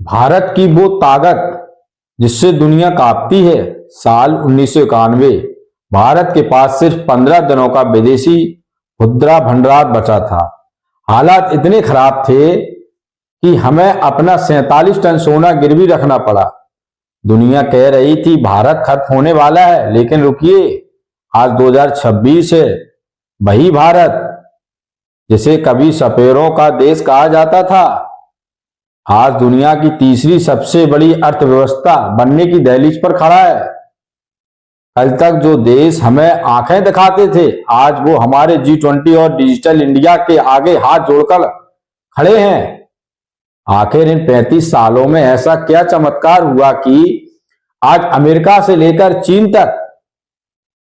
भारत की वो ताकत जिससे दुनिया कांपती है। साल 1991 भारत के पास सिर्फ 15 दिनों का विदेशी मुद्रा भंडार बचा था। हालात इतने खराब थे कि हमें अपना 47 टन सोना गिरवी रखना पड़ा। दुनिया कह रही थी भारत खत्म होने वाला है, लेकिन रुकिए, आज 2026 है। वही भारत जिसे कभी सपेरों का देश कहा जाता था, आज दुनिया की तीसरी सबसे बड़ी अर्थव्यवस्था बनने की दहलीज पर खड़ा है। कल तक जो देश हमें आंखें दिखाते थे, आज वो हमारे G20 और डिजिटल इंडिया के आगे हाथ जोड़कर खड़े हैं। आखिर इन 35 सालों में ऐसा क्या चमत्कार हुआ कि आज अमेरिका से लेकर चीन तक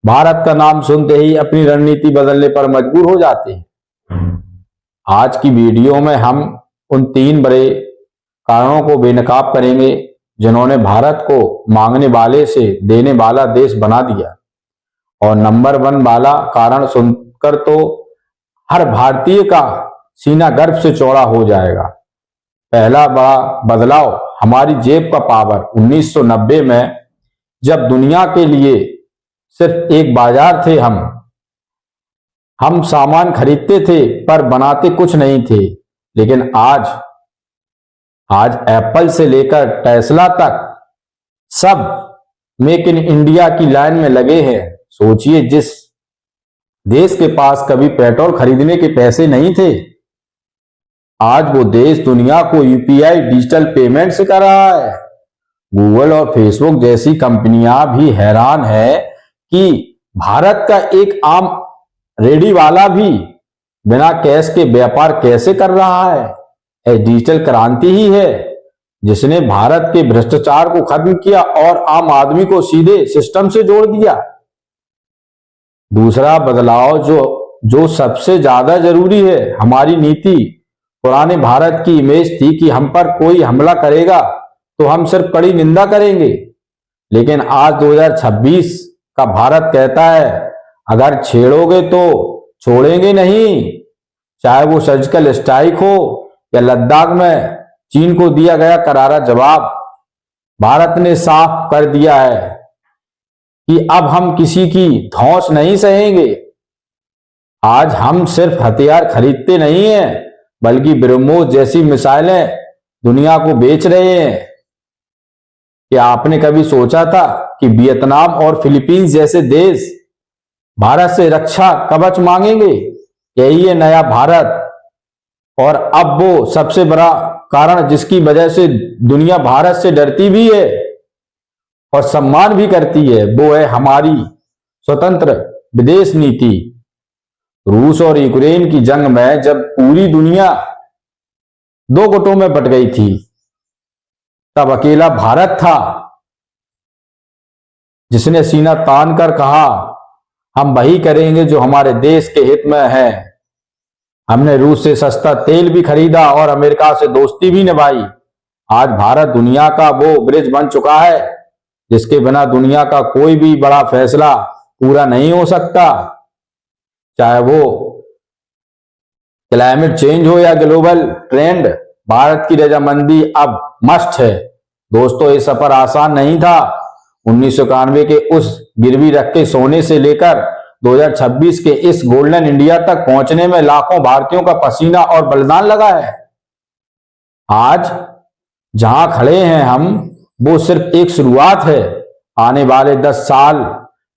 भारत का नाम सुनते ही अपनी रणनीति बदलने पर मजबूर हो जाते हैं। आज की वीडियो में हम उन 3 बड़े कारणों को बेनकाब करेंगे जिन्होंने भारत को मांगने वाले से देने वाला देश बना दिया। और नंबर 1 वाला कारण सुनकर तो हर भारतीय का सीना गर्व से चौड़ा हो जाएगा। पहला बड़ा बदलाव, हमारी जेब का पावर। 1990 में जब दुनिया के लिए सिर्फ एक बाजार थे, हम सामान खरीदते थे पर बनाते कुछ नहीं थे। लेकिन आज एप्पल से लेकर टेस्ला तक सब मेक इन इंडिया की लाइन में लगे हैं। सोचिए, जिस देश के पास कभी पेट्रोल खरीदने के पैसे नहीं थे, आज वो देश दुनिया को यूपीआई डिजिटल पेमेंट से कर रहा है। गूगल और फेसबुक जैसी कंपनियां भी हैरान है कि भारत का एक आम रेडी वाला भी बिना कैश के व्यापार कैसे कर रहा है। यह डिजिटल क्रांति ही है जिसने भारत के भ्रष्टाचार को खत्म किया और आम आदमी को सीधे सिस्टम से जोड़ दिया। दूसरा बदलाव जो सबसे ज्यादा जरूरी है, हमारी नीति। पुराने भारत की इमेज थी कि हम पर कोई हमला करेगा तो हम सिर्फ कड़ी निंदा करेंगे। लेकिन आज 2026 का भारत कहता है, अगर छेड़ोगे तो छोड़ेंगे नहीं। चाहे वो सर्जिकल स्ट्राइक हो या लद्दाख में चीन को दिया गया करारा जवाब, भारत ने साफ कर दिया है कि अब हम किसी की धौंस नहीं सहेंगे। आज हम सिर्फ हथियार खरीदते नहीं हैं, बल्कि ब्रह्मोस जैसी मिसाइलें दुनिया को बेच रहे हैं। क्या आपने कभी सोचा था कि वियतनाम और फिलीपींस जैसे देश भारत से रक्षा कवच मांगेंगे? यही है नया भारत। और अब वो सबसे बड़ा कारण जिसकी वजह से दुनिया भारत से डरती भी है और सम्मान भी करती है, वो है हमारी स्वतंत्र विदेश नीति। रूस और यूक्रेन की जंग में जब पूरी दुनिया 2 गुटों में बट गई थी, तब अकेला भारत था जिसने सीना तान कर कहा, हम वही करेंगे जो हमारे देश के हित में है। हमने रूस से सस्ता तेल भी खरीदा और अमेरिका से दोस्ती भी निभाई। आज भारत दुनिया का वो ब्रिज बन चुका है जिसके बिना दुनिया का कोई भी बड़ा फैसला पूरा नहीं हो सकता। चाहे वो क्लाइमेट चेंज हो या ग्लोबल ट्रेंड, भारत की रजामंदी अब मस्ट है। दोस्तों, ये सफर आसान नहीं था। 1991 के उस गिरवी रख के सोने से लेकर 2026 के इस गोल्डन इंडिया तक पहुंचने में लाखों भारतीयों का पसीना और बलिदान लगा है। आज जहां खड़े हैं हम, वो सिर्फ एक शुरुआत है। आने वाले 10 साल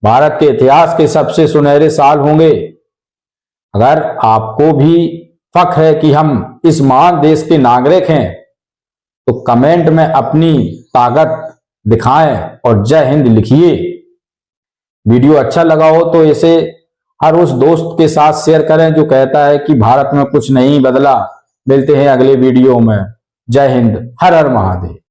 भारत के इतिहास के सबसे सुनहरे साल होंगे। अगर आपको भी फख्र है कि हम इस महान देश के नागरिक हैं, तो कमेंट में अपनी ताकत दिखाएं और जय हिंद लिखिए। वीडियो अच्छा लगा हो तो इसे हर उस दोस्त के साथ शेयर करें जो कहता है कि भारत में कुछ नहीं बदला। मिलते हैं अगले वीडियो में। जय हिंद, हर हर महादेव।